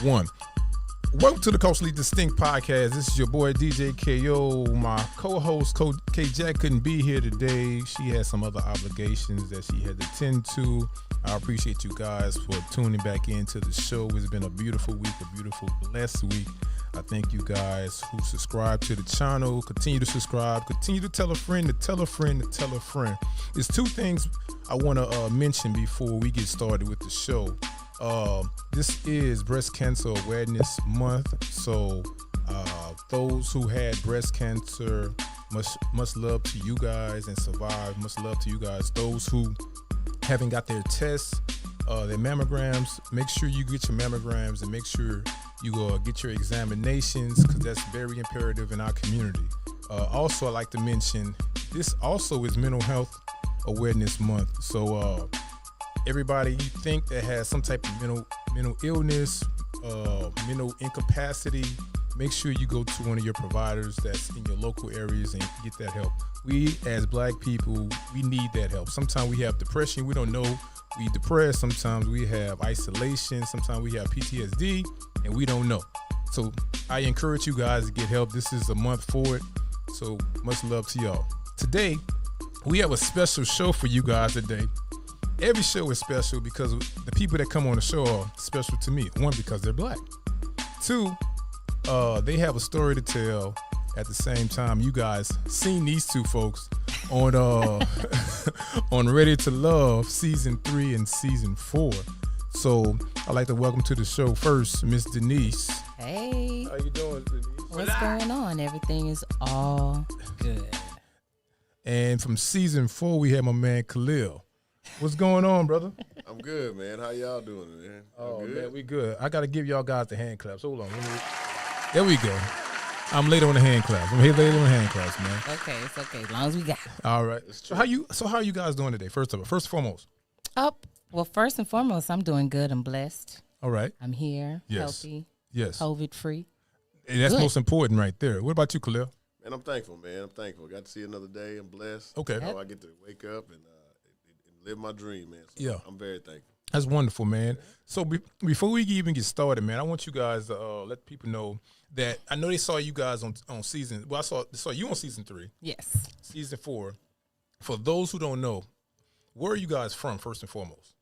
one. Welcome to the Culturally Distinct Podcast. This is your boy DJ KO. My co-host Coach K Jack couldn't be here today. She had some other obligations that she had to tend to. I appreciate you guys for tuning back into the show. It's been a beautiful week, a beautiful, blessed week. I thank you guys who subscribe to the channel. Continue to subscribe. Continue to tell a friend, to tell a friend, to tell a friend. There's two things I want to mention before we get started with the show. This is Breast Cancer Awareness Month. So those who had breast cancer, much love to you guys, and survived, much love to you guys. Those who haven't got their tests, their mammograms, make sure you get your mammograms and make sure you get your examinations, because that's very imperative in our community. Also, I like to mention, this also is Mental Health Awareness Month. So everybody you think that has some type of mental illness, mental incapacity, make sure you go to one of your providers that's in your local areas and get that help. We as Black people, we need that help. Sometimes we have depression, we don't know we depressed. Sometimes we have isolation. Sometimes we have PTSD and we don't know. So I encourage you guys to get help. This is a month for it. So much love to y'all. Today, we have a special show for you guys today. Every show is special because the people that come on the show are special to me. One, because they're Black. Two, they have a story to tell. At the same time, you guys seen these two folks on on Ready to Love season 3 and season 4. So I'd like to welcome to the show first Miss Denice. Hey. How you doing, Denice? What's going on? Everything is all good. And from season 4, we have my man Khaleel. What's going on, brother? I'm good, man. How y'all doing, man? Oh, good? man, we good. I got to give y'all guys the hand claps. Hold on. There we go. I'm late on the hand claps. I'm here late on the hand claps, man. Okay, it's okay. As long as we got it. All right. So how are you guys doing today? First and foremost. Well, first and foremost, I'm doing good. I'm blessed. All right. I'm here, Yes. healthy, Yes. COVID-free. And that's Good. most important right there. What about you, Khaleel? Man, I'm thankful, man. I'm thankful. Got to see another day. I'm blessed. Okay. You know, I get to wake up and live my dream, man. So Yeah. I'm very thankful. That's wonderful, man. So before we even get started, man, I want you guys to let people know that I know they saw you guys on season. Well, I saw you on season 3, Yes. season 4. For those who don't know, where are you guys from? First and foremost.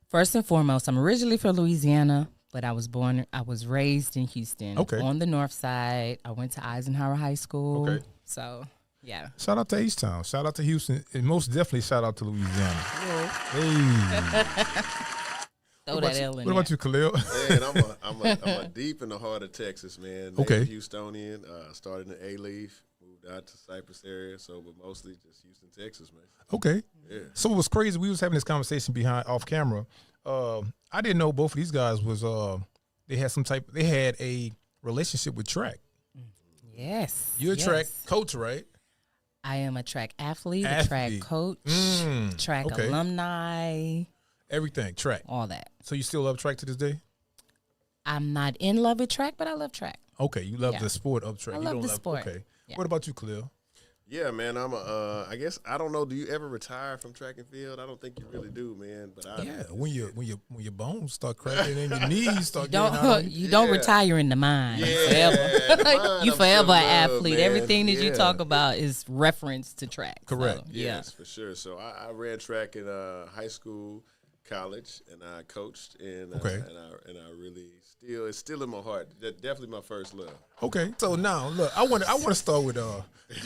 First and foremost, I'm originally from Louisiana, but I was raised in Houston. Okay. On the north side. I went to Eisenhower High School. Okay. So, yeah. Shout out to H-Town. Shout out to Houston. And most definitely shout out to Louisiana. Hey. Throw that L in What about you, Khaleel? Man, I'm a deep in the heart of Texas, man. Okay. Native Houstonian. Started in A-Leaf, moved out to Cypress area, but mostly just Houston, Texas, man. Okay. Yeah. So it was crazy. We was having this conversation off camera. I didn't know both of these guys was they had a relationship with track. Yes. You're a yes. track coach, right? I am a track athlete, a track coach, track okay. alumni, Everything, track. all that. So you still love track to this day? I'm not in love with track, but I love track. Okay, you love Yeah. the sport of track. I You love don't the sport. Okay. Yeah. What about you, Khaleel? Yeah, man. I guess I don't know. Do you ever retire from track and field? I don't think you really do, man. But When your bones start cracking and your knees start getting out. You don't retire in the mind. Yeah, Forever. mine, You I'm forever still an love, athlete. man. Everything that you Yeah. talk about is reference to track. Correct. So, Yes, for sure. So I ran track in high school, college, and I coached, and Okay. and I really it's still in my heart. Definitely my first love. Okay. So now look, I want to start with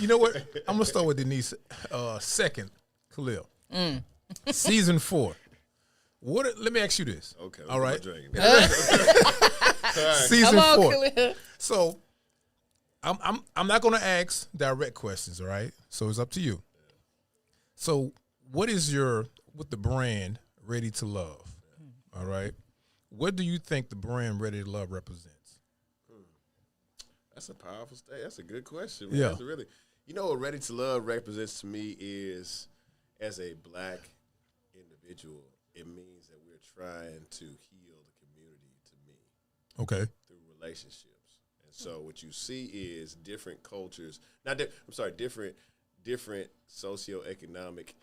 you know what? I'm gonna start with Denice second, Khaleel. Season 4. Let me ask you this. Okay. All right. Right. Season Come on, 4. Khaleel. So I'm not gonna ask direct questions, all right? So it's up to you. So what is with the brand Ready to Love? All right. What do you think the brand Ready to Love represents? That's a powerful state. That's a good question, man. Yeah. That's really, what Ready to Love represents to me is, as a Black individual, it means that we're trying to heal the community, to me, Okay. through relationships. And so what you see is different cultures, different socioeconomic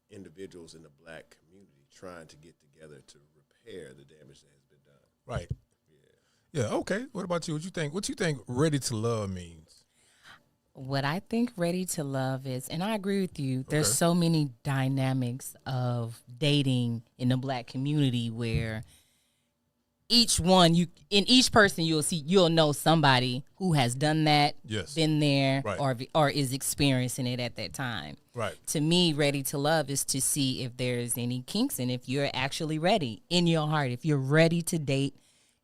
individuals in the Black community trying to get together to repair the damage that has been Right. Yeah. Okay. What about you? What you think ready to love means? What I think ready to love is, and I agree with you, there's Okay. so many dynamics of dating in the Black community where each person you'll know somebody who has done that, Yes. been there, Right. or is experiencing it at that time. Right. To me, ready to love is to see if there's any kinks and if you're actually ready in your heart, if you're ready to date,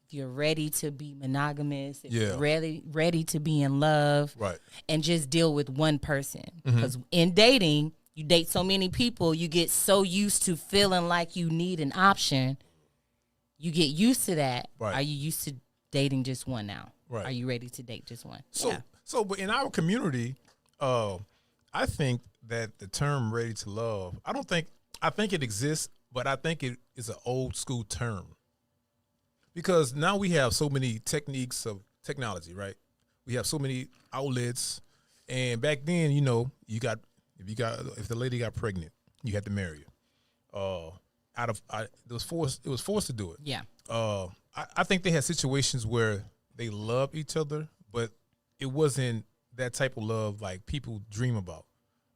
if you're ready to be monogamous, if you're ready to be in love, Right. and just deal with one person. Because in dating, you date so many people, you get so used to feeling like you need an option. You get used to that. Right. Are you used to dating just one now? Right. Are you ready to date just one? But in our community, I think that the term "ready to love," I think it exists, but I think it is an old school term because now we have so many techniques of technology, right? We have so many outlets, and back then, if the lady got pregnant, you had to marry her. It was forced to do it. Yeah. I think they had situations where they loved each other, but it wasn't that type of love like people dream about.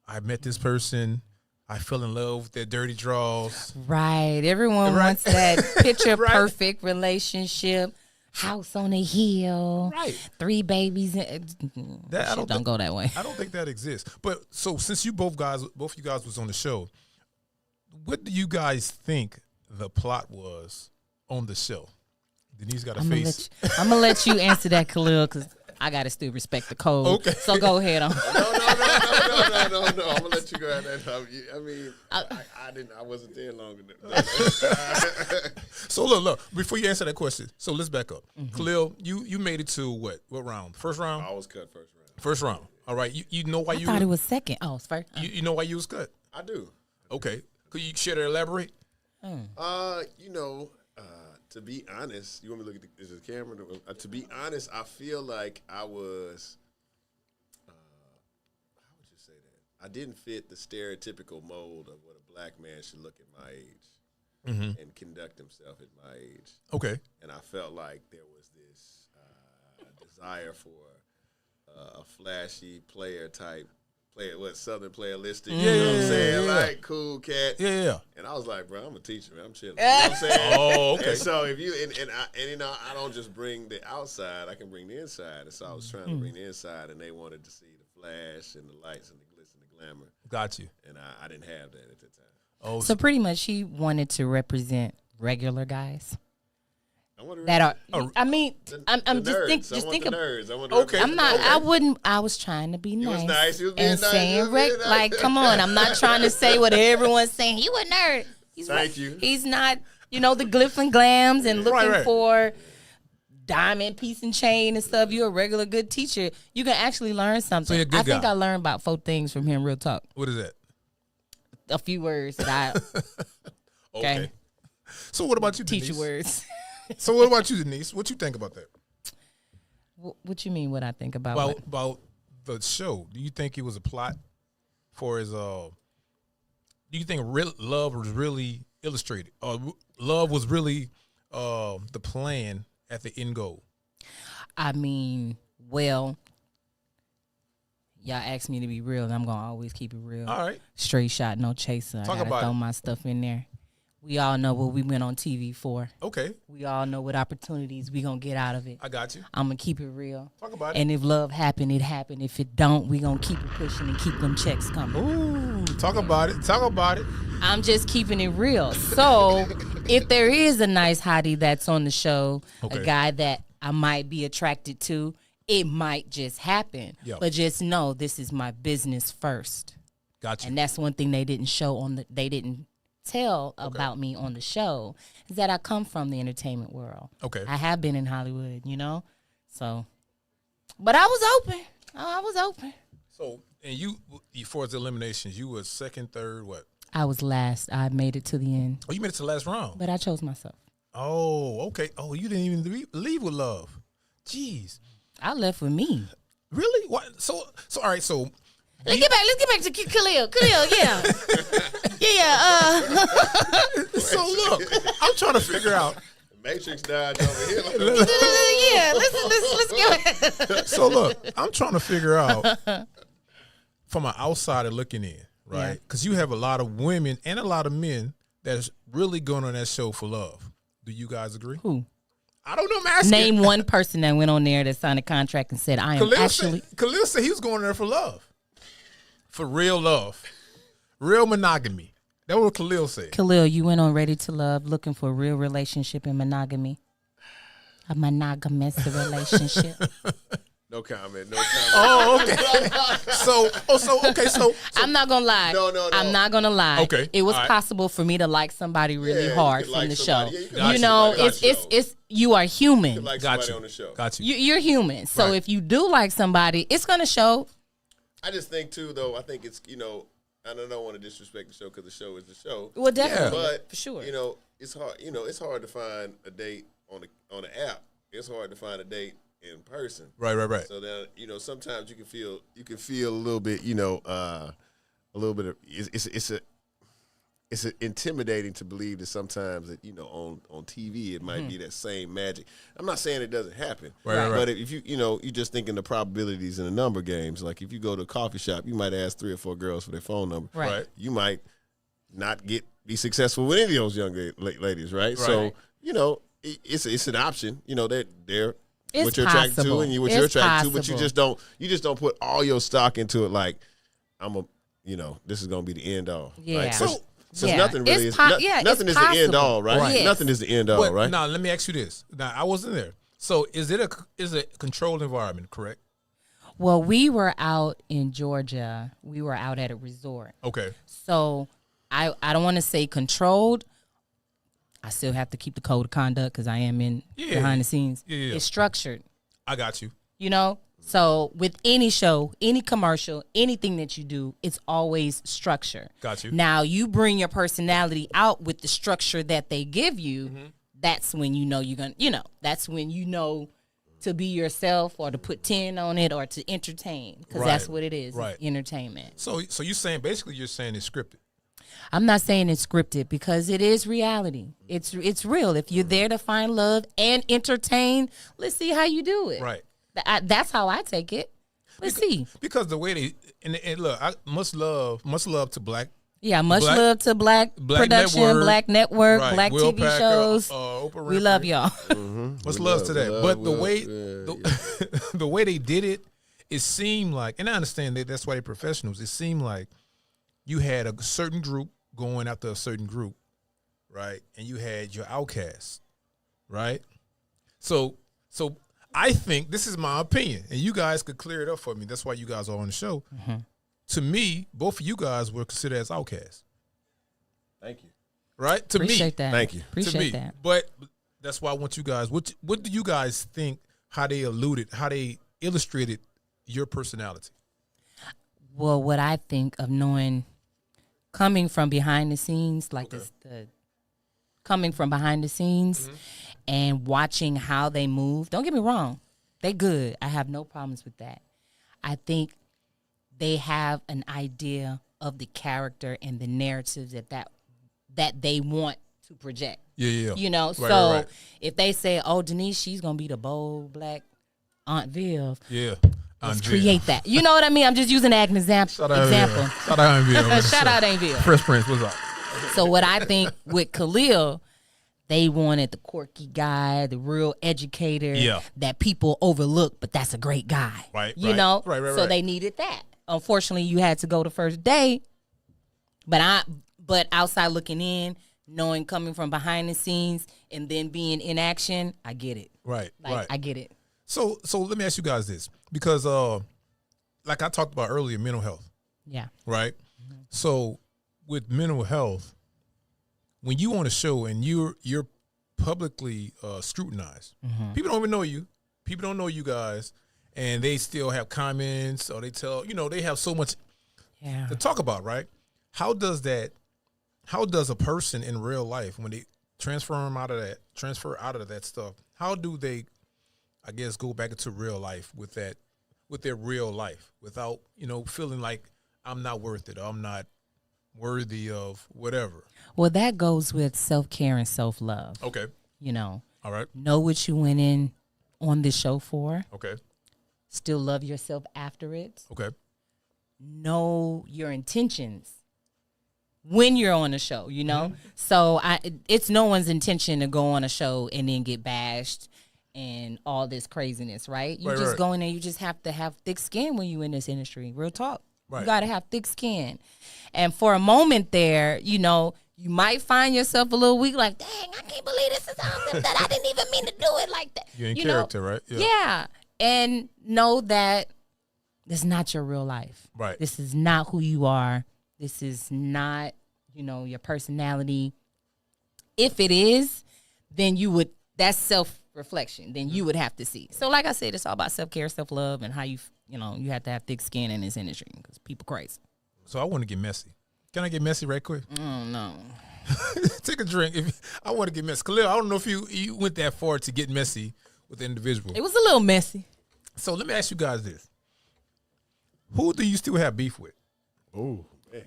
I met this person, I fell in love with their dirty draws. Right. Everyone wants that picture perfect relationship, house on a hill, 3 babies. Don't go that way. I don't think that exists. But so since both you guys was on the show, what do you guys think the plot was on the show? Denise got a face. I'm gonna let you answer that, Khaleel, because I gotta still respect the code. Okay. So go ahead on. No. I'm gonna let you go ahead that time. I mean, I wasn't there long enough. So look. Before you answer that question, so let's back up. Khaleel, you made it to what round? First round. I was cut first round. First round. All right. You know why I thought it was second. Oh, it's first. You know why you was cut? I do. Okay. Could you share to elaborate? To be honest, you want me to look at the camera? To be honest, I feel like I was, how would you say that? I didn't fit the stereotypical mold of what a Black man should look at my age and conduct himself at my age. Okay. And I felt like there was this desire for a flashy player type. Southern player listing, you know what I'm saying? Like, cool cat. Yeah. And I was like, bro, I'm a teacher, man. I'm chilling. You know what I'm saying? Oh, okay. And so if you, I don't just bring the outside, I can bring the inside. And so I was trying to bring the inside, and they wanted to see the flash and the lights and the glitz and the glamour. Got you. And I didn't have that at that time. Oh, So pretty much she wanted to represent regular guys. I want to That are, I'm just thinking. Nerds. I want Okay. I'm not. I wouldn't. I was trying to be nice. was nice. You was being and nice. saying You was being nice. like, come on. I'm not trying to say what everyone's saying. You a nerd. Thank you. He's not. The glitz and glams and looking for diamond piece and chain and stuff. You're a regular good teacher. You can actually learn something. So you're a good I think guy. I learned about 4 things from him. Real talk. What is that? A few words that I Okay. So what about you, teach Denise? you words. So what about you, Denise? What you think about that? What you mean? What I think about About the show? Do you think it was a plot for his? Do you think love was really illustrated, or love was really the plan at the end goal? I mean, well, y'all asked me to be real, and I'm gonna always keep it real. All right. Straight shot, no chaser. Talk I gotta about throw it. my stuff in there. We all know what we went on TV for. Okay. We all know what opportunities we gonna get out of it. I got you. I'm gonna keep it real. Talk about it. And if love happened, it happened. If it don't, we gonna keep it pushing and keep them checks coming. Ooh, talk about it. Talk about it. I'm just keeping it real. So if there is a nice hottie that's on the show, Okay. a guy that I might be attracted to, it might just happen. Yeah. But just know this is my business first. Got you. And that's one thing they didn't show they didn't tell about me on the show, is that I come from the entertainment world. Okay. I have been in Hollywood, So, but I was open. I was open. So, and you, for the eliminations, you were second, third, what? I was last. I made it to the end, Oh, you made it to the last round. but I chose myself. Oh, okay. Oh, you didn't even leave with love. Jeez. I left with me. Really? What? So all right. So Let's get back to Khaleel. Khaleel, yeah. So look, I'm trying to figure out. Matrix died over here. Yeah, let's go ahead. So look, I'm trying to figure out from an outsider looking in, right? Because you have a lot of women and a lot of men that's really going on that show for love. Do you guys agree? Who? I don't know. I'm asking. Name one person that went on there that signed a contract and said, "I am Khaleel said he was going there for love, for real love, real monogamy." That's what Khaleel said. Khaleel, you went on Ready to Love looking for a real relationship and monogamy, a monogamous relationship. No comment. No comment. Oh, okay. So I'm not gonna lie. No. I'm not gonna lie. Okay. It was All right. possible for me to like somebody really hard from the show. Yeah, you know, it's you are human. You like got somebody you on the show. Got you. You're human. So Right. if you do like somebody, it's gonna show. I just think too, though. I think it's I don't want to disrespect the show because the show is the show. Well, definitely, But for sure. it's hard. It's hard to find a date on the app. It's hard to find a date in person. Right. So then sometimes you can feel a little bit a little bit of it's intimidating to believe that sometimes that on TV it might be that same magic. I'm not saying it doesn't happen, Right. but if you're just thinking the probabilities in the number games. Like if you go to a coffee shop, you might ask 3 or 4 girls for their phone number. Right. You might not be successful with any of those young ladies, right? So it's an option. They're It's what you're attracted to possible. and what It's you're attracted to, but possible. you just don't put all your stock into it. Like this is gonna be the end all. Yeah. Right? So Yeah. nothing really It's is. Nothing is the end possible. all, right? Right. Yes. Nothing is the end all, But right? now let me ask you this. Now I wasn't there. So is it a controlled environment? Correct. Well, we were out in Georgia. We were out at a resort. Okay. So I don't want to say controlled. I still have to keep the code of conduct because I am behind the scenes. Yeah. It's structured. I got you. So with any show, any commercial, anything that you do, it's always structure. Got you. Now you bring your personality out with the structure that they give you. Mm-hmm. That's when you're gonna, that's when to be yourself or to put 10 on it or to entertain because that's what it is. Right. It's entertainment. So you're saying it's scripted. I'm not saying it's scripted because it is reality. It's real. If you're there to find love and entertain, let's see how you do it. Right. That's how I take it. Let's see. Because the way they and look, much love to Black. Yeah, much love to Black production, Network, Black Network, right. Black Will TV Packer, shows. Oprah We Winfrey. love y'all. Much love to that. But the way they did it, it seemed like, and I understand that's why they're professionals. It seemed like you had a certain group going after a certain group, right? And you had your outcasts, right? So I think this is my opinion, and you guys could clear it up for me. That's why you guys are on the show. Mm-hmm. To me, both of you guys were considered as outcasts. Thank you. Right? To Appreciate me. that. Thank you. Appreciate that. But that's why I want you guys, what do you guys think, how they illustrated your personality? Well, what I think of coming from behind the scenes, like coming from behind the scenes and watching how they move. Don't get me wrong. They good. I have no problems with that. I think they have an idea of the character and the narratives that they want to project. Yeah. Right. If they say, "Oh, Denice, she's gonna be the bold Black Aunt Viv," yeah, let's create that. You know what I mean? I'm just using an example. Shout out Aunt Viv. Shout out Aunt Viv. Fresh Prince, what's up? So what I think with Khaleel, they wanted the quirky guy, the real educator that people overlook, but that's a great guy. Right. You know? Right. So they needed that. Unfortunately, you had to go the first day. But outside looking in, knowing coming from behind the scenes and then being in action, I get it. Right. I get it. So let me ask you guys this. Because like I talked about earlier, mental health. Yeah. Right? Mm-hmm. So with mental health, when you on a show and you're publicly scrutinized, people don't even know you. People don't know you guys, and they still have comments, or they tell they have so much to talk about, right? How does a person in real life, when they transfer out of that stuff, how do they, I guess, go back into real life with their real life without feeling like I'm not worth it or I'm not worthy of whatever? Well, that goes with self-care and self-love. Okay. All right. Know what you went in on this show for. Okay. Still love yourself after it. Okay. Know your intentions when you're on a show, you know? So it's no one's intention to go on a show and then get bashed and all this craziness, right? You just go in there, you just have to have thick skin when you in this industry. Real talk. Right. You got to have thick skin. And for a moment there, you know, you might find yourself a little weak, like, dang, I can't believe this is something that I didn't even mean to do it like that. You're in character, right? Yeah. And know that this is not your real life. Right. This is not who you are. This is not, you know, your personality. If it is, then that's self-reflection. Then you would have to see. So like I said, it's all about self-care, self-love, and how you have to have thick skin in this industry because people crazy. So I want to get messy. Can I get messy right quick? Oh, no. Take a drink. I want to get messy. Khaleel, I don't know if you went that far to get messy with the individual. It was a little messy. So let me ask you guys this. Who do you still have beef with? Oh, man.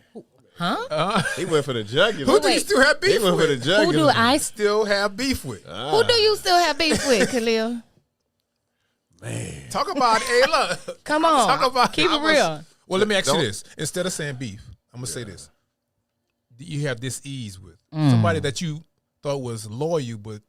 Huh? He went for the jugular. Who do you still have beef He went with? for the jugular. Who do I still have beef with? Who do you still have beef with, Khaleel? Man. Talk about it. Look. Come on. Talk about Keep it real. Well, let me ask you this. Instead of saying beef, I'm going to say this. Do you have this ease with somebody that you thought was loyal, but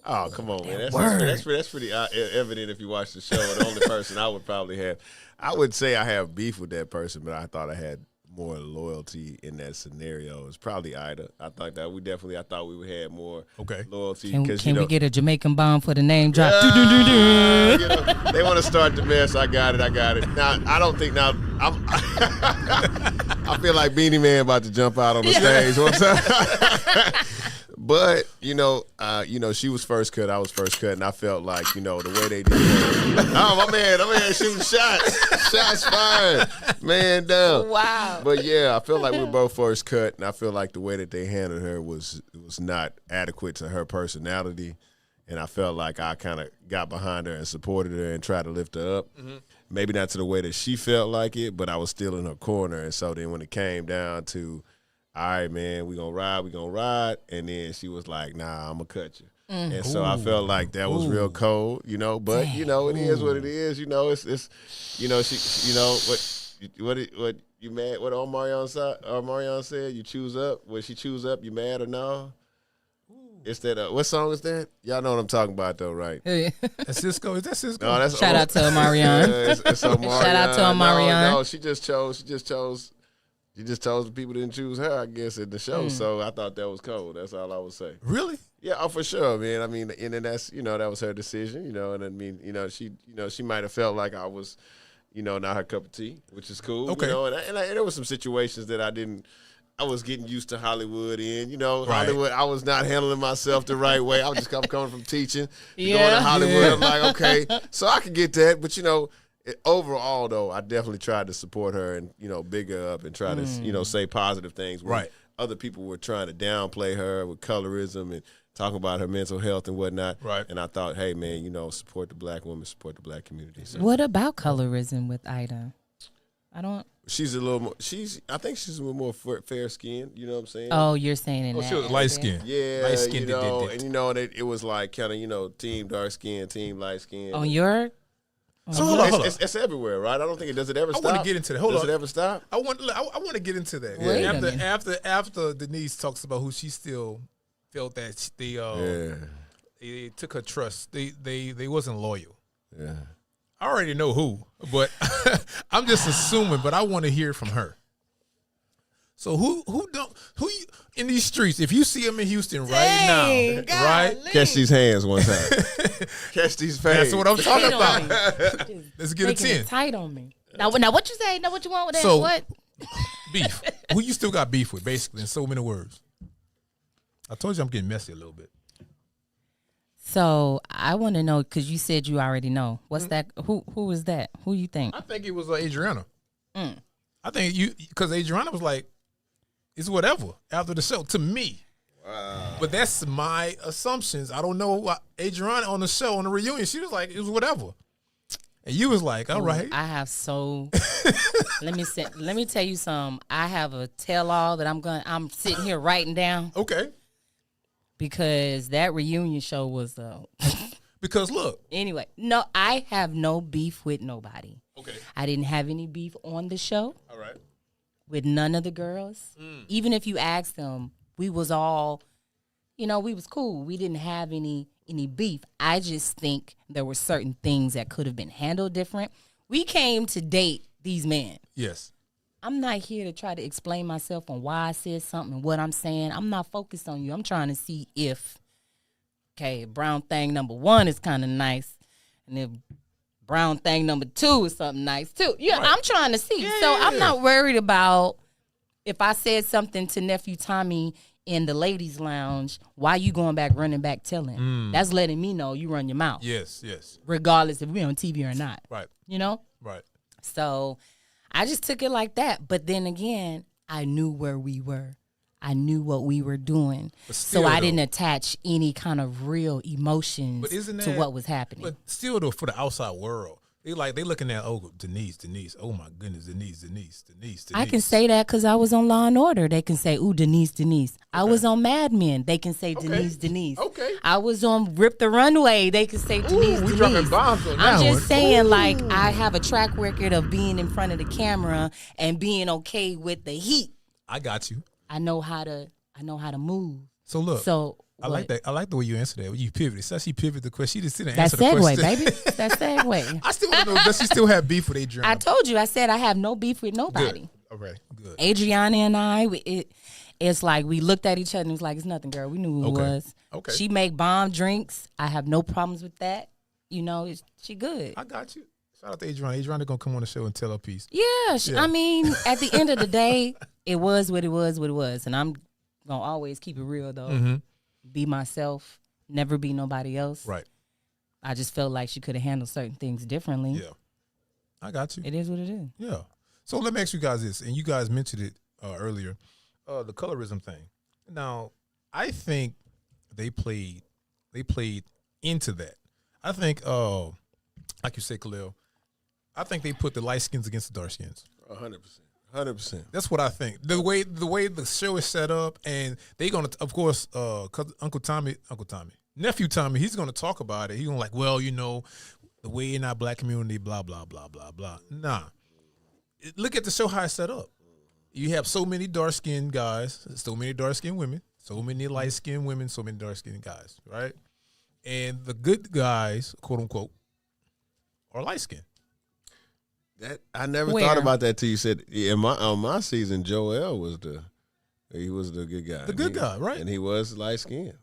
Oh, come on, man. That's pretty evident if you watch the show. The only person I would probably have, I would say I have beef with that person, but I thought I had more loyalty in that scenario. It's probably Ida. I thought we would have more loyalty. Can we get a Jamaican bomb for the name drop? They want to start the mess. I got it. Now, I don't think I feel like Beanie Man about to jump out on the stage one time. But, she was first cut, I was first cut, and I felt like, the way they did it. Oh, my man shooting shots. Shots fired. Man down. Wow. But, yeah, I feel like we were both first cut, and I feel like the way that they handled her was not adequate to her personality. And I felt like I kind of got behind her and supported her and tried to lift her up. Mm-hmm. Maybe not to the way that she felt like it, but I was still in her corner. And so then when it came down to, all right, man, we gonna ride. And then she was like, nah, I'm gonna cut you. And so I felt like that was real cold, but it is what it is. It's she what you mad? What Omarion said, you choose up. When she choose up, you mad or no? It's that. What song is that? Y'all know what I'm talking about, though, right? That's Cisco. Is that Cisco? No, that's Shout out to Omarion. It's Omarion. Shout out to Omarion. No, she just chose. She just chose the people didn't choose her, I guess, in the show. So I thought that was cold. That's all I would say. Really? Yeah, for sure, man. I mean, and then that's that was her decision, and I mean, she might have felt like I was, not her cup of tea, which is cool. Okay. And there were some situations that I was getting used to Hollywood in, Right. Hollywood. I was not handling myself the right way. I was just coming from teaching, going to Hollywood. Yeah. I'm like, okay, so I can get that, but overall, though, I definitely tried to support her and, big her up and try to, say positive things. Right. Other people were trying to downplay her with colorism and talking about her mental health and whatnot. Right. And I thought, hey, man, support the black woman, support the black community. So. What about colorism with Ida? She's a little more, I think she's a little more fair skinned, you know what I'm saying? Oh, you're saying in that. She was light skinned. Yeah, light skinned. And it was like kind of, team dark skin, team light skin. On your... So hold on. It's everywhere, right? I don't think does it ever stop? I want to get into that. Does it ever stop? I want to get into that. Yeah. After Denice talks about who she still felt that they took her trust. They wasn't loyal. Yeah. I already know who, but I'm just assuming. But I want to hear from her. So who you in these streets? If you see them in Houston right now, right? Catch these hands one time. Catch these fans. That's what I'm talking about. Let's get a 10. Tight on me. Now what you say? Now what you want with that? So, what? Beef. Who you still got beef with? Basically, in so many words. I told you I'm getting messy a little bit. So I want to know because you said you already know. What's that? Who is that? Who you think? I think it was Adriona. I think because Adriona was like, it's whatever after the show to me. Wow. But that's my assumptions. I don't know. Adriana on the show, on the reunion, she was like, it was whatever. And you was like, all right. I have let me tell you something. I have a tell all that I'm sitting here writing down. Okay. Because that reunion show was Because look. Anyway, no, I have no beef with nobody. Okay. I didn't have any beef on the show. All right. With none of the girls. Even if you asked them, we was all, we was cool. We didn't have any beef. I just think there were certain things that could have been handled different. We came to date these men. Yes. I'm not here to try to explain myself on why I said something and what I'm saying. I'm not focused on you. I'm trying to see if, brown thing number 1 is kind of nice. And if brown thing number 2 is something nice too. Yeah, right. I'm trying to see. Yeah, so I'm not worried about if I said something to nephew Tommy in the ladies' lounge, why you running back telling? That's letting me know you run your mouth. Yes, yes. Regardless if we're on TV or not. Right. Right. So I just took it like that. But then again, I knew where we were. I knew what we were doing. Still, so I didn't attach any kind of real emotions to what was happening. But still, though, for the outside world, they looking at, Denice. Oh, my goodness, Denice. I can say that because I was on Law and Order. They can say, ooh, Denice. Okay. I was on Mad Men. They can say Denice. Okay. I was on Rip the Runway. They can say Denice. We dropping bombs on that I'm just saying, like, I have a track record of being in front of the camera and being okay with the heat. I got you. I know how to move. So look. I like that. I like the way you answered that. When you pivoted. So she pivoted the question. She just didn't answer the question. That's segue, baby. That's segue. I still want to know, does she still have beef with Adriana? I told you. I said I have no beef with nobody. Good. All right. Good. Adriana and I, it's like we looked at each other and it was like, it's nothing, girl. We knew who it was. Okay. She make bomb drinks. I have no problems with that. She good. I got you. Shout out to Adriana. Adriana going to come on the show and tell her piece. Yeah. I mean, at the end of the day, it was what it was. And I'm going to always keep it real, though. Mm-hmm. Be myself, never be nobody else. Right. I just felt like she could have handled certain things differently. Yeah. I got you. It is what it is. Yeah. So let me ask you guys this, and you guys mentioned it earlier, the colorism thing. Now, I think they played into that. I think, like you say, Khaleel, I think they put the light skins against the dark skins. 100%. 100%. That's what I think. The way the show is set up, and they're gonna, of course, nephew Tommy, he's gonna talk about it. He's gonna the way in our black community, blah blah blah blah blah. Nah, look at the show how it's set up. You have so many dark skinned guys, so many dark skinned women, so many light skinned women, so many dark skinned guys, right? And the good guys, quote unquote, are light skinned. That I never thought about that till you said on my season, Joel was the good guy. The good guy, right? And he was light skinned.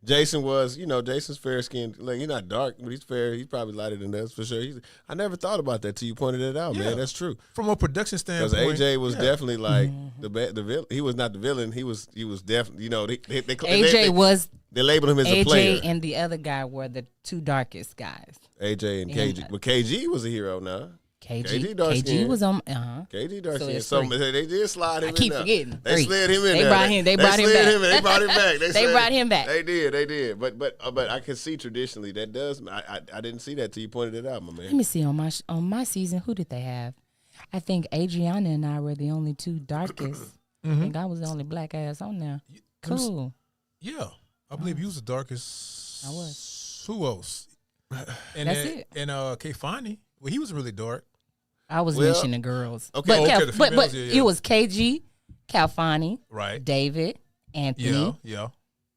Jason was, Jason's fair skinned. Like, he's not dark, but he's fair. He's probably lighter than us for sure. I never thought about that till you pointed it out, man. That's true. From a production standpoint, because AJ was definitely like the villain. He was not the villain. He was definitely. They labeled him as AJ a player. And the other guy were the two darkest guys. AJ and KG, but KG was a hero now. KG was on. KG dark skin. So they did slide him. I keep forgetting. They slid him in. They brought him. They brought him back. They brought him back. They brought him back. They did. But I can see traditionally that does. I didn't see that till you pointed it out, my man. Let me see on my season. Who did they have? I think Adriana and I were the only two darkest. I think I was the only black ass on there. Cool. Yeah, I believe you was the darkest. I was. Who else? And that's it. And Kfani. Well, he was really dark. I was mentioning girls. Okay. But it was KG, Calfani, right? David, Anthony. Yeah.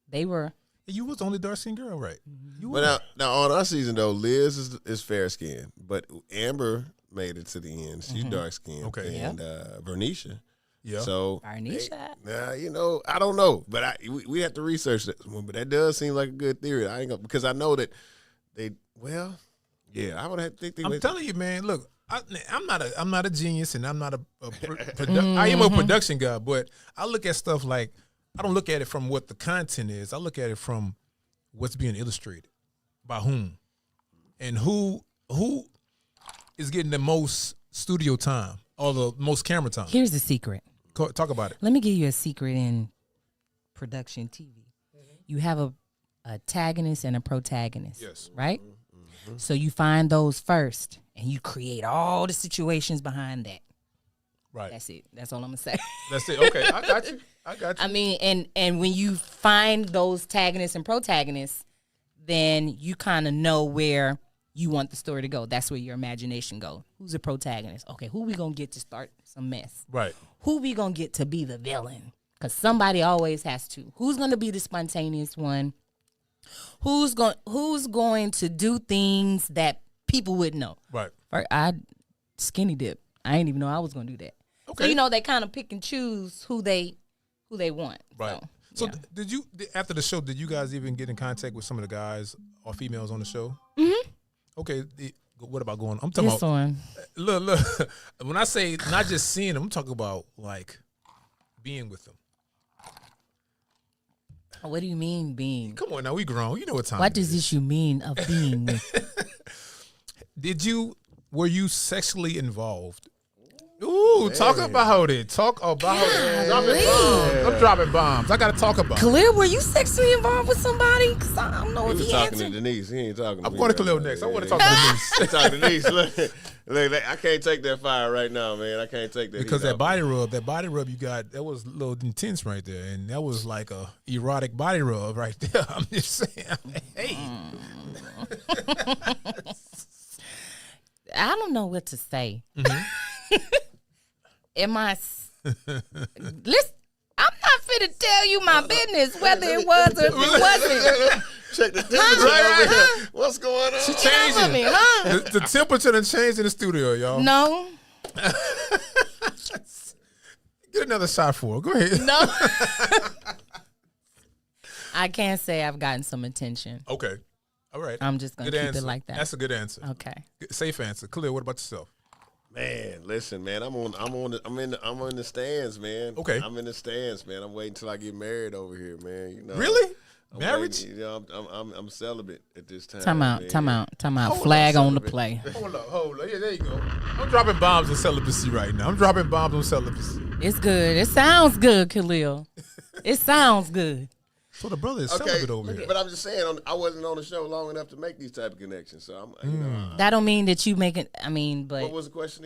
They were. You was the only dark skinned girl, right? But now on our season though, Liz is fair skinned, but Amber made it to the end. She's dark skinned. Okay. And Vernisha. Yeah. So Vernisha. I don't know, but we have to research that one. But that does seem like a good theory. I ain't gonna, because I know that they. Well, yeah, I would have to think. I'm telling you, man. Look, I'm not a genius, and I'm not I am a production guy, but I look at stuff like, I don't look at it from what the content is. I look at it from what's being illustrated, by whom, and who is getting the most studio time or the most camera time. Here's the secret. Talk about it. Let me give you a secret in production TV. You have a antagonist and a protagonist. Yes. Right? So you find those first, and you create all the situations behind that. Right. That's it. That's all I'm going to say. That's it. Okay, I got you. I got you. I mean, and when you find those antagonists and protagonists, then you kind of know where you want the story to go. That's where your imagination go. Who's the protagonist? Okay, who we gonna get to start some mess? Right. Who we gonna get to be the villain? Because somebody always has to. Who's gonna be the spontaneous one? Who's going to do things that people wouldn't know? Right. I skinny dip. I didn't even know I was gonna do that. Okay. So they kind of pick and choose who they want. Right. So did you, after the show, did you guys even get in contact with some of the guys or females on the show? Mm-hmm. Okay. What about going? I'm talking this about. One. Look. When I say not just seeing them, I'm talking about like being with them. What do you mean being? Come on now, we grown. You know what time. What does this you mean of being with? Were you sexually involved? Ooh, talk about it. Talk about it. Dropping bombs. I'm dropping bombs. I gotta talk about it. Khaleel, were you sexually involved with somebody? Cause I don't know if he talking answered. to Denise. He ain't talking to I'm me. going to Khaleel next. I want to talk to Denise. He talking to Denise. Look, I can't take that fire right now, man. I can't take that. Because that body rub you got, that was a little intense right there. And that was like a erotic body rub right there. I'm just saying. Hey. I don't know what to say. Mm-hmm. Listen, I'm not finna tell you my business whether it was or if it wasn't. Check the temperature over here. What's going on? She changing. Me, huh? The temperature done changed in the studio, y'all. No. Get another shot for her. Go ahead. No. I can't say I've gotten some attention. Okay. All right. I'm just going to keep it like that. That's a good answer. Okay. Safe answer. Khaleel, what about yourself? Man, listen, man. I'm in the stands, man. Okay. I'm in the stands, man. I'm waiting till I get married over here, man. You know. Really? Marriage? Waiting, you know, I'm celibate at this time. Time out. Hold Flag on, on the play. Hold up. Yeah, there you go. I'm dropping bombs on celibacy right now. It's good. It sounds good, Khaleel. It sounds good. So the brother is celibate over here. But I'm just saying, I wasn't on the show long enough to make these type of connections. So I'm, you know. That don't mean that you make it. I mean, but What was the question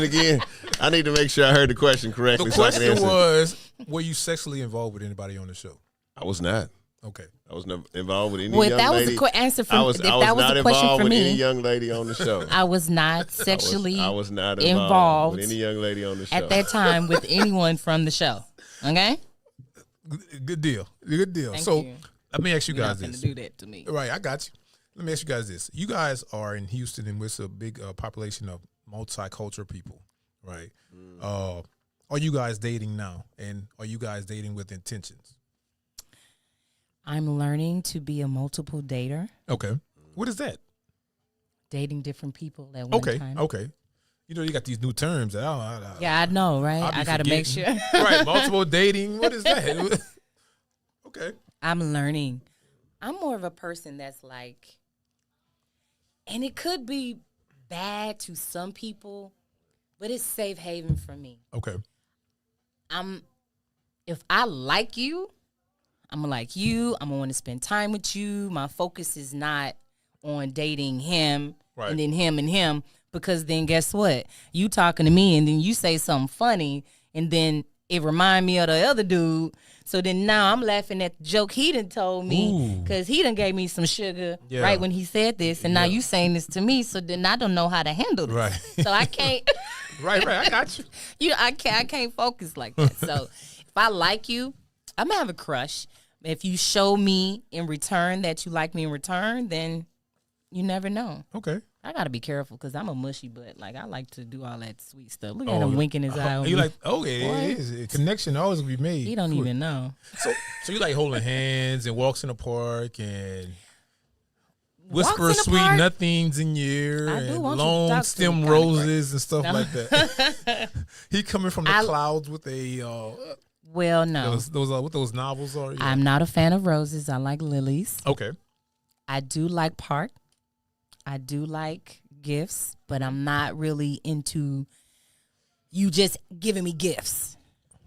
again? I need to make sure I heard the question correctly. The so I can question answer. was, were you sexually involved with anybody on the show? I was not. Okay. I was never involved with any well, if young that was lady. the answer for I was if that was not a question involved for with me, any young lady on the show. I was not sexually I was not involved with any young lady on the show at that time with anyone from the show. Okay. Good deal. Thank So you. let me ask you You're guys not this. gonna do that to me. Right, I got you. Let me ask you guys this. You guys are in Houston, and with a big population of multicultural people, right? Are you guys dating now? And are you guys dating with intentions? I'm learning to be a multiple dater, Okay. What is that? dating different people at one time. Okay. You know, you got these new terms. That Yeah, I know, right? I'll be I got to make forgetting. sure. Right, multiple dating. What is that? Okay. I'm learning. I'm more of a person that's like, and it could be bad to some people, but it's safe haven for me. Okay. If I like you, I'm gonna like you. I'm gonna want to spend time with you. My focus is not on dating him Right. and then him and him, because then guess what? You talking to me and then you say something funny and then it remind me of the other dude. So then now I'm laughing at the joke he done told me because he done gave me some sugar right when he said this, and now you saying this to me. So then I don't know how to handle this. Right. So I can't. Right. I got you. I can't focus like that. So if I like you, I'm gonna have a crush. If you show me in return that you like me in return, then you never know. Okay. I gotta be careful because I'm a mushy butt. Like, I like to do all that sweet stuff. Look at him winking his eye. You like? Okay, it is. A connection always will be made. He don't even know. So you like holding hands and walks in the park and whisper sweet park? nothings in your ear I do and want you to long talk to stem me, roses and stuff like that. He coming from the clouds with a Well, no. those what those novels are. I'm not a fan of roses. I like lilies. Okay. I do like park. I do like gifts, but I'm not really into you just giving me gifts.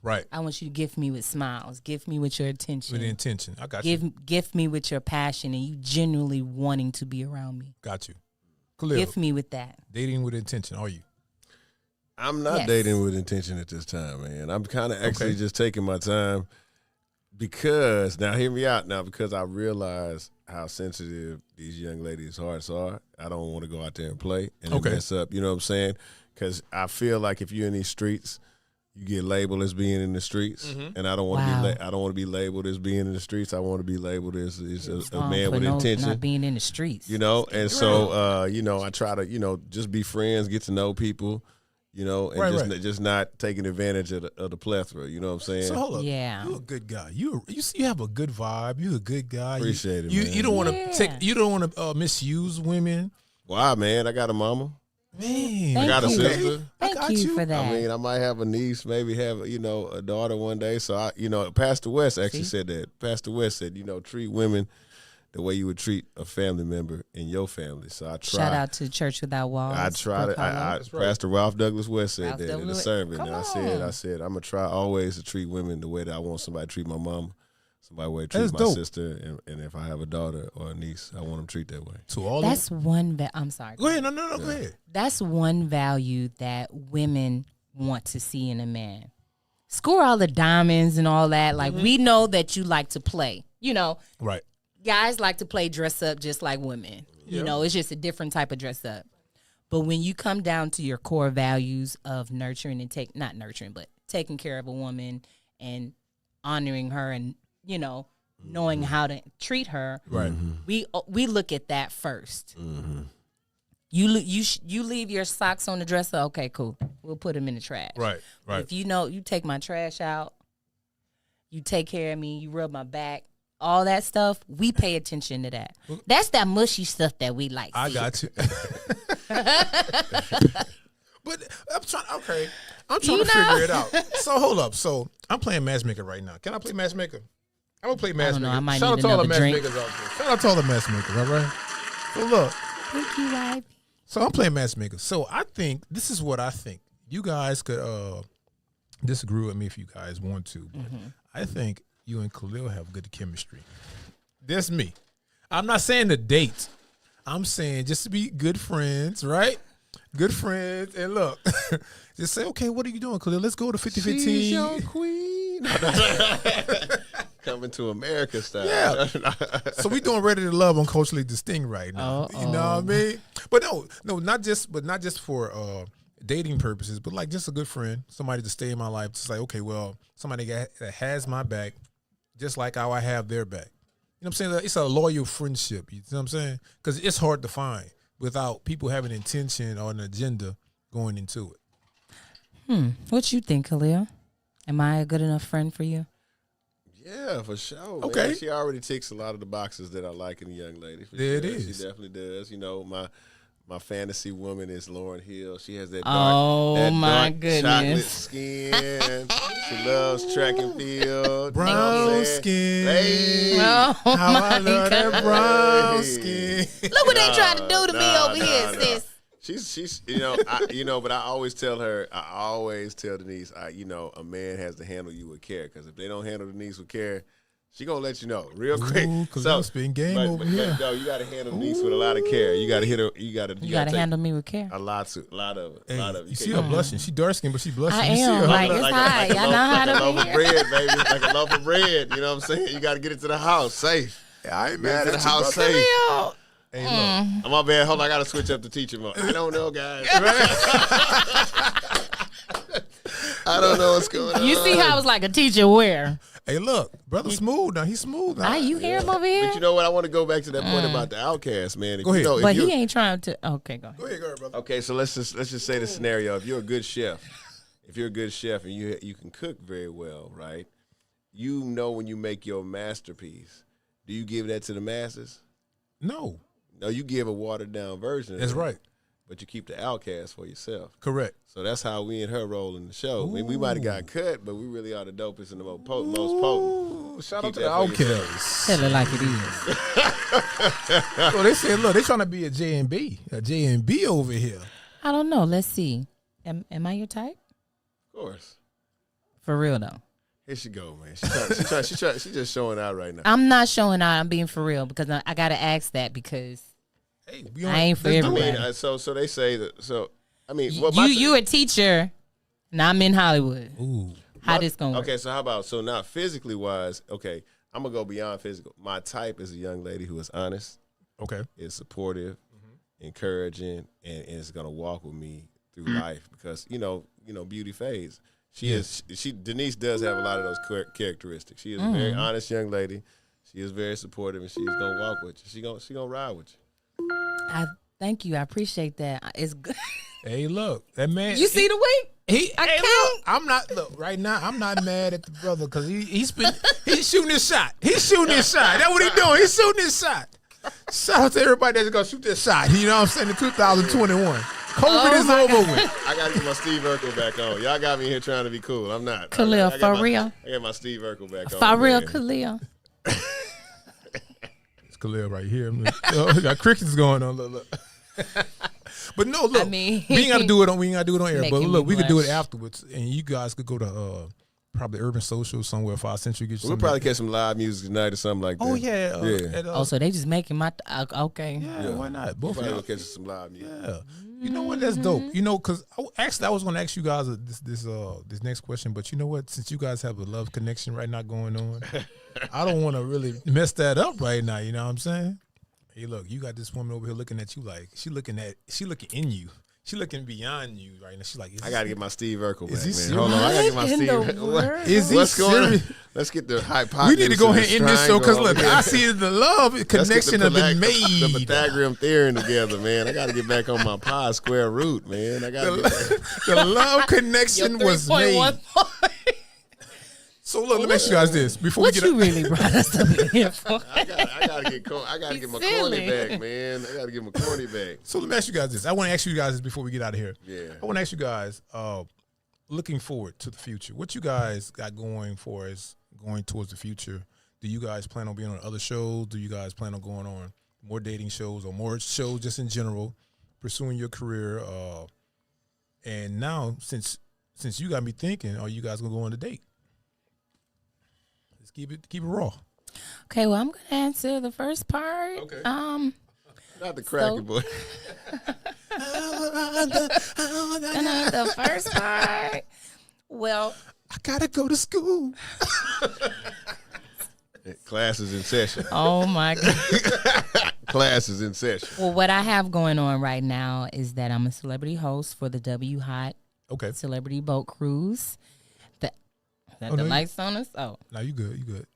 Right. I want you to gift me with smiles. Gift me with your attention. With the intention. I got you. Gift me with your passion and you genuinely wanting to be around me. Got you. Khaleel, Gift me with that. dating with intention. Are you? I'm not dating with intention at this time, man. I'm kind of actually just taking my time because, now hear me out now, because I realize how sensitive these young ladies' hearts are. I don't want to go out there and play and mess up, you know what I'm saying? Because I feel like if you're in these streets, you get labeled as being in the streets, and I don't want to be. I don't want to be labeled as being in the streets. I want to be labeled as a man with intention. Not being in the streets, you know. And so, you know, I try to, you know, just be friends, get to know people, you know, and just not taking advantage of the plethora. You know what I'm saying? So hold up, you're a good guy. You have a good vibe. You're a good guy. Appreciate it. Man. You don't want to take. You don't want to misuse women. Why, man? I got a mama. Man, I got a sister. Thank you for that. I mean, I might have a niece, maybe have, you know, a daughter one day. So, I, you know, Pastor West actually said that. Pastor West said, you know, treat women the way you would treat a family member in your family. So I try. Shout out to Church Without Walls. I try to. Pastor Ralph Douglas West said that in the sermon. And I said, I'm going to try always to treat women the way that I want somebody to treat my mama. Somebody way treat my sister, and if I have a daughter or a niece, I want them to treat that way. To all that's one. I'm sorry. Go ahead. No. Go ahead. That's one value that women want to see in a man. Screw all the diamonds and all that. Like we know that you like to play. You know, right? Guys like to play dress up just like women. You know, it's just a different type of dress up. But when you come down to your core values of nurturing and not nurturing, but taking care of a woman and honoring her and, you know, knowing how to treat her, right? We look at that first. You leave your socks on the dresser. Okay, cool. We'll put them in the trash. Right. If you know you take my trash out, you take care of me, you rub my back, all that stuff. We pay attention to that. That's that mushy stuff that we like. I got you. But I'm trying to figure it out. So hold up. So I'm playing matchmaker right now. Can I play matchmaker? I'm gonna play matchmaker. I might Shout need out to all the another drink. matchmakers out there. Shout out to all the matchmakers, all right? So look. Thank you, Ivy. So I'm playing matchmaker. So I think this is what I think. You guys could disagree with me if you guys want to, but I think you and Khaleel have good chemistry. That's me. I'm not saying to date. I'm saying just to be good friends, right? Good friends. And look, just say, okay, what are you doing, Khaleel? Let's go to 50-15. She's your queen. Coming to America style. Yeah. So we doing Ready to Love on Culturally Distinct right now. You know what I mean? But no, not just for dating purposes, but like just a good friend, somebody to stay in my life. Just like, okay, well, somebody that has my back, just like how I have their back. You know what I'm saying? It's a loyal friendship. You know what I'm saying? Because it's hard to find without people having intention or an agenda going into it. What you think, Khaleel? Am I a good enough friend for you? Yeah, for sure. Okay. Man. She already ticks a lot of the boxes that I like in a young lady. There it sure. is. She definitely does. You know, my fantasy woman is Lauryn Hill. She has that dark goodness, chocolate skin. She loves track and field. Brown skin. Hey. Oh, How I love that brown Hey. skin. Look what they trying to do to me over here, sis. She's but I always tell Denice, a man has to handle you with care, because if they don't handle Denice with care, she gonna let you know real quick. Because I'm spitting game over here. No, you gotta handle Denice with a lot of care. You gotta hit her. You gotta handle me with care. a lot of it. Hey, A lot of it. you see her blushing. She dark skin, but she blushing. I You see am. her. Like, it's hot. Y'all know how to like a loaf be of bread, baby. Like a loaf of bread. You know what I'm saying? You gotta get it to the house safe. I ain't Get mad it to at the you, house brother. safe. Hey, look. Oh, my bad. Hold on, I gotta switch up the teacher mode. I don't know, guys. I don't know what's going on. You see how I was like a teacher where? Hey, look, brother, smooth now. He's smooth now. You hear him over here? But you know what? I want to go back to that point about the outcast, man. If Go ahead. You know, But he ain't trying to. Okay, go ahead. Go ahead, brother. Okay, so let's just say the scenario. If you're a good chef, and you can cook very well, right? You know when you make your masterpiece, do you give that to the masses? No. No, you give a watered down version of That's it, right. But you keep the outcast for yourself. Correct. So that's how we and her roll in the show. I mean, we might have got cut, but we really are the dopest and the most potent. Shout Keep out to that the for outcasts. Tell it like it is. So they said, look, they trying to be a J&B over here. I don't know. Let's see. Am I your type? Of course. For real though. Here she go, man. She just showing out right now. I'm not showing out. I'm being for real because I gotta ask that because Hey, I ain't for everybody. I mean, so they say that. So I mean, you a teacher, and I'm in Hollywood. Ooh. How this gonna work? Okay, so how about now physically wise? Okay, I'm gonna go beyond physical. My type is a young lady who is honest. Okay. Is supportive, encouraging, and is gonna walk with me through life because you know beauty fades. Denice does have a lot of those characteristics. She is a very honest young lady. She is very supportive, and she's gonna walk with you. She gonna ride with you. I thank you. I appreciate that. It's good. Hey, look, that man. You see the way? Look, I'm not. Look, right now, I'm not mad at the brother because he's shooting his shot. He's shooting his shot. That's what he's doing. He's shooting his shot. Shout out to everybody that's gonna shoot this shot. You know what I'm saying? In 2021. COVID is over with. I gotta get my Steve Urkel back on. Y'all got me here trying to be cool. I'm not. Khaleel, for real. I got my Steve Urkel back on. For real, Khaleel. It's Khaleel right here. We got crickets going on. Look. But no, look. I mean, we ain't gotta do it on air. But look, we could do it afterwards, and you guys could go to probably Urban Social somewhere, 5 Century. We'll probably catch some live music tonight or something like that. Oh yeah. So they just making my okay. Yeah, why not? Both of y'all y'all catch some live music. Yeah. You know what? That's dope. You know, because I was going to ask you guys this next question, but you know what? Since you guys have a love connection right now going on, I don't want to really mess that up right now. You know what I'm saying? Hey, look, you got this woman over here looking at you like she looking in you. She looking beyond you right now. She's like, I gotta get my Steve Urkel back, man. Serious? Hold on, I gotta get my Steve. What's going on? Let's get the hypothesis. We need to go ahead and end this show because look, I see the love connection have been made. The Pythagorean theorem together, man. I gotta get back on my pi square root, man. I gotta get back. The love connection was made. So look, let me ask you guys this before we get you really brought us up here for? I gotta get my corny back, man. I gotta get my corny back. So let me ask you guys this. I want to ask you guys this before we get out of here. Yeah. I want to ask you guys, looking forward to the future. What you guys got going for us going towards the future? Do you guys plan on being on other shows? Do you guys plan on going on more dating shows or more shows just in general, pursuing your career? And now, since you got me thinking, are you guys gonna go on a date? Keep it raw. Okay, well, I'm gonna answer the first part. Okay. Not the cracky boy. The first part. Well, I gotta go to school. Class is in session. Oh my God. Class is in session. Well, what I have going on right now is that I'm a celebrity host for the W Hot Celebrity Boat Cruise. The lights on us? Oh. No, you good. You good.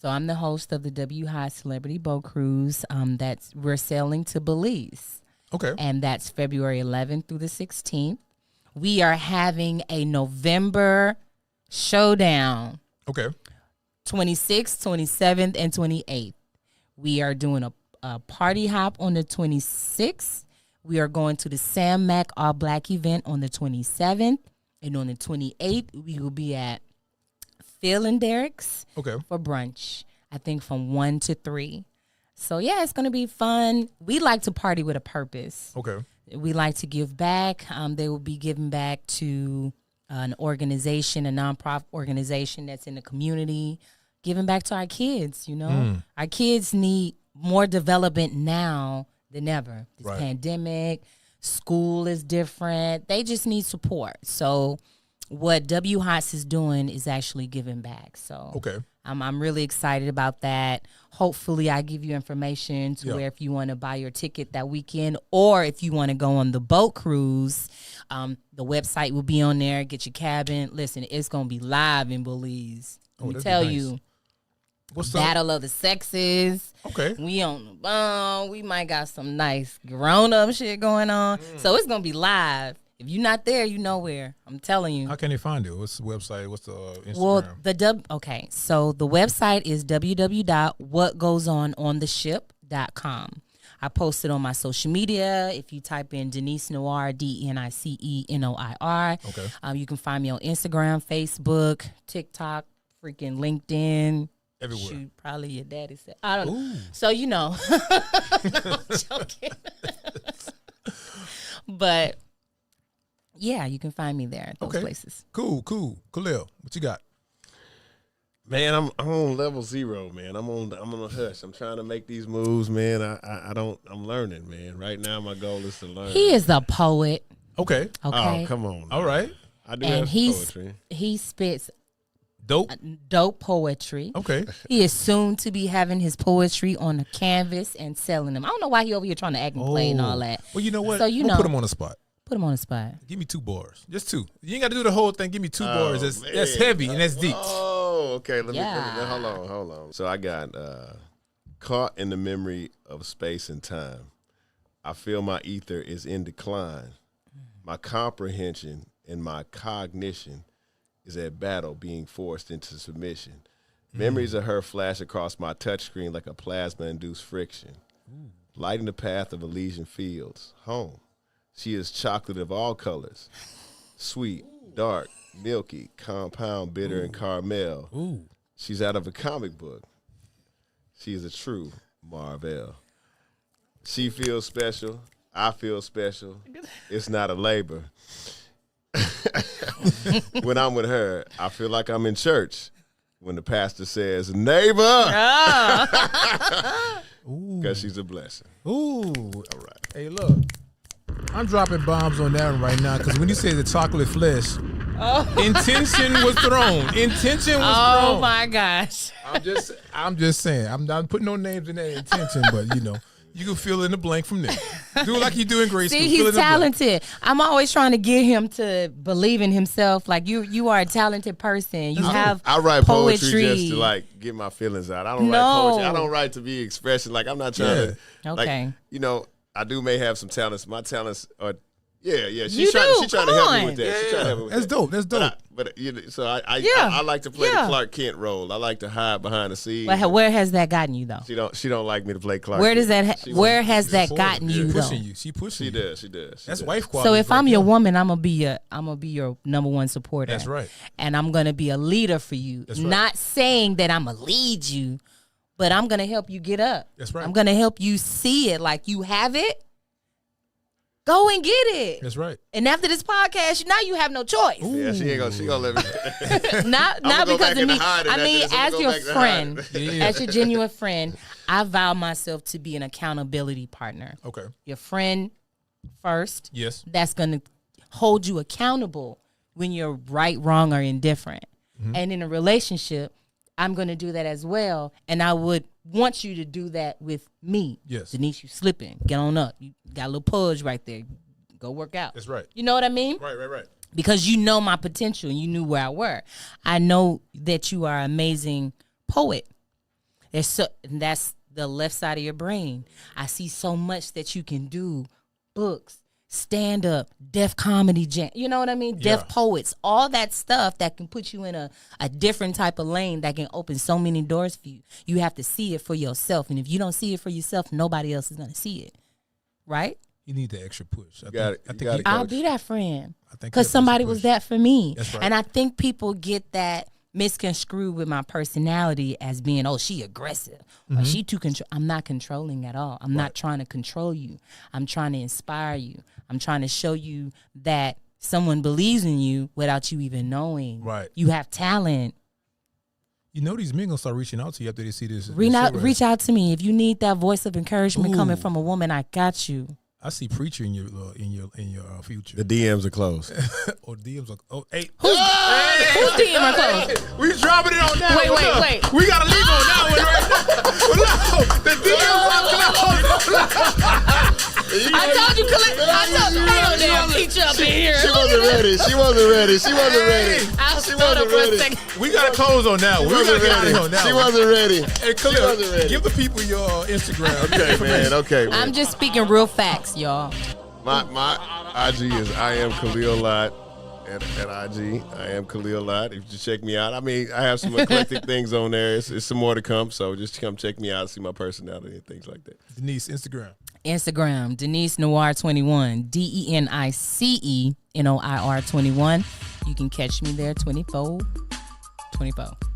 So I'm the host of the W High Celebrity Boat Cruise. We're sailing to Belize. Okay. And that's February 11th through the 16th. We are having a November showdown. Okay. 26th, 27th, and 28th. We are doing a party hop on the 26th. We are going to the Sam Mack All Black event on the 27th. And on the 28th, we will be at Phil and Derek's for brunch, I think from 1 to 3. So, yeah, it's going to be fun. We like to party with a purpose. Okay. We like to give back. They will be giving back to an organization, a nonprofit organization that's in the community, giving back to our kids, you know. Our kids need more development now than ever. This pandemic, school is different. They just need support. So what W Hots is doing is actually giving back. So I'm really excited about that. Hopefully I give you information to where if you want to buy your ticket that weekend or if you want to go on the boat cruise, the website will be on there. Get your cabin. Listen, it's going to be live in Belize. Let me tell you. What's Battle of the Sexes. Okay. We on the bone. We might got some nice grown-up shit going on. So it's going to be live. If you're not there, you know where. I'm telling you. How can they find it? What's the website? What's the Instagram? Well, so the website is www.whatgoesonontheship.com. I posted on my social media. If you type in Denice Noir, DeniceNoir, you can find me on Instagram, Facebook, TikTok, freaking LinkedIn. Everywhere. Shoot, probably your daddy said. I don't know. So, you know. No, I'm joking. But yeah, you can find me there at those places. Cool. Khaleel, what you got? Man, I'm on level 0, man. I'm on a hush. I'm trying to make these moves, man. I'm learning, man. Right now my goal is to learn. He is a poet. Okay. Oh, come on. All right. I do And have poetry. he spits dope poetry. Okay. He is soon to be having his poetry on a canvas and selling them. I don't know why he over here trying to act and play and all that. Well, you know what? So put him on the spot. Put him on the spot. Give me 2 bars. Just 2. You ain't got to do the whole thing. Give me 2 bars. That's heavy and that's deep. Oh, okay. Let me hold on. So I got caught in the memory of space and time. I feel my ether is in decline. My comprehension and my cognition is at battle, being forced into submission. Memories of her flash across my touchscreen like a plasma-induced friction, lighting the path of Elysian fields, home. She is chocolate of all colors, sweet, dark, milky, compound, bitter, and caramel. She's out of a comic book. She is a true Marvel. She feels special. I feel special. It's not a labor. When I'm with her, I feel like I'm in church. When the pastor says, neighbor. Because she's a blessing. Ooh. All right. Hey, look. I'm dropping bombs on that one right now because when you say the chocolate flesh, intention was thrown. Intention was thrown. Oh, my gosh. I'm just saying. I'm not putting no names in that intention, but, you know. You can fill in the blank from there. Do it like you do in grade school. See, he's talented. I'm always trying to get him to believe in himself. Like you are a talented person. You have I write poetry just to like get my feelings out. I don't write poetry. I don't write to be expression. Like I'm not trying to. Okay. Like, you know, I may have some talents. My talents are. Yeah. She trying to help me with that. Yeah. She trying to help me with That's that. dope. That's dope. But you know, so I like to play the Clark Kent role. I like to hide behind the scenes. But where has that gotten you though? She don't like me to play Clark. Where Kent. does that? Where has that gotten you though? Pushing you. She pushing you. She does. That's wife quality. So if I'm your woman, I'm gonna be your number one supporter. That's right. And I'm gonna be a leader for you. That's right. Not saying that I'm gonna lead you, but I'm gonna help you get up. That's right. I'm gonna help you see it like you have it. Go and get it. That's right. And after this podcast, now you have no choice. Yeah, she gonna let me. not because of me. I mean, as your friend, Yeah. as your genuine friend, I vow myself to be an accountability partner. Okay. Your friend first. Yes. That's gonna hold you accountable when you're right, wrong, or indifferent. And in a relationship, I'm gonna do that as well. And I would want you to do that with me. Yes. Denice, you slipping. Get on up. You got a little pudge right there. Go work out. That's right. You know what I mean? Right. Because you know my potential and you knew where I were. I know that you are an amazing poet. That's the left side of your brain. I see so much that you can do. Books, stand up, deaf comedy jam. You know what I mean? Yeah. Deaf poets, all that stuff that can put you in a different type of lane that can open so many doors for you. You have to see it for yourself. And if you don't see it for yourself, nobody else is going to see it. Right? You need the extra push. I'll be that friend. think because somebody was that for me. That's right. And I think people get that misconstrued with my personality as being, oh, she aggressive. Or she too control. I'm not controlling at all. I'm not trying to control you. I'm trying to inspire you. I'm trying to show you that someone believes in you without you even knowing. Right. You have talent. You know these men gonna start reaching out to you after they see this. Reach out to me if you need that voice of encouragement coming from a woman. I got you. I see preacher in your future. The DMs are closed. Or DMs are hey. Who's DM are closed? We dropping it on that. Wait. We gotta leave on that one right now. No, the DMs are closed. I told you, Khaleel. I told you, ain't no damn teacher up in here. She wasn't ready. I was stuck for a second. We gotta close on that one. We gotta get out of here on that She one. wasn't ready. Hey, Khaleel, give the people your Instagram. Okay, man. I'm just speaking real facts, y'all. My IG is I am Khaleel Lott at IG. I am Khaleel Lott. If you check me out, I mean, I have some eclectic things on there. It's some more to come, so just come check me out, see my personality and things like that. Denice, Instagram, Denice Noir 21, DENICE NOIR 21. You can catch me there 24,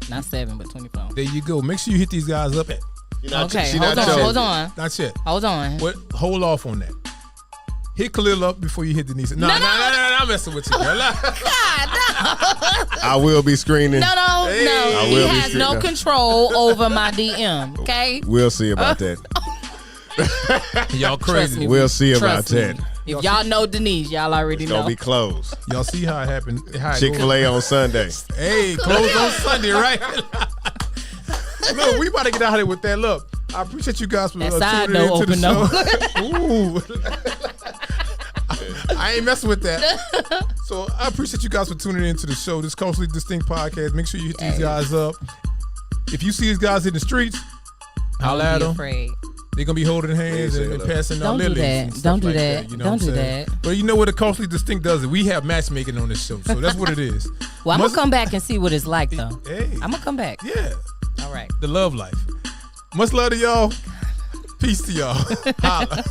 not 7, but 24. There you go. Make sure you hit these guys up at. Hold on. Not yet. Hold on. Hold off on that. Hit Khaleel up before you hit Denice. No, I'm messing with you, girl. God, no. I will be screening. No. Hey. He has no control over my DM, okay? We'll see about that. Y'all crazy. We'll see about that. If y'all know Denice, y'all already know. Gonna be closed. Y'all see how it happened? Chick-fil-A on Sunday. Hey, closed on Sunday, right? Look, we about to get out of here with that. Look, I appreciate you guys for tuning into the show. Ooh. I ain't messing with that. So I appreciate you guys for tuning into the show. This Culturally Distinct podcast. Make sure you hit these guys up. If you see these guys in the streets, holla at them. Afraid. They're going to be holding hands and passing out lilies. Don't do that. Don't do that. But you know what the Culturally Distinct does? We have matchmaking on this show. So that's what it is. Well, I'm going to come back and see what it's like, though. Hey. I'm going to come back. Yeah. All right. The love life. Much love to y'all. Peace to y'all. Holla.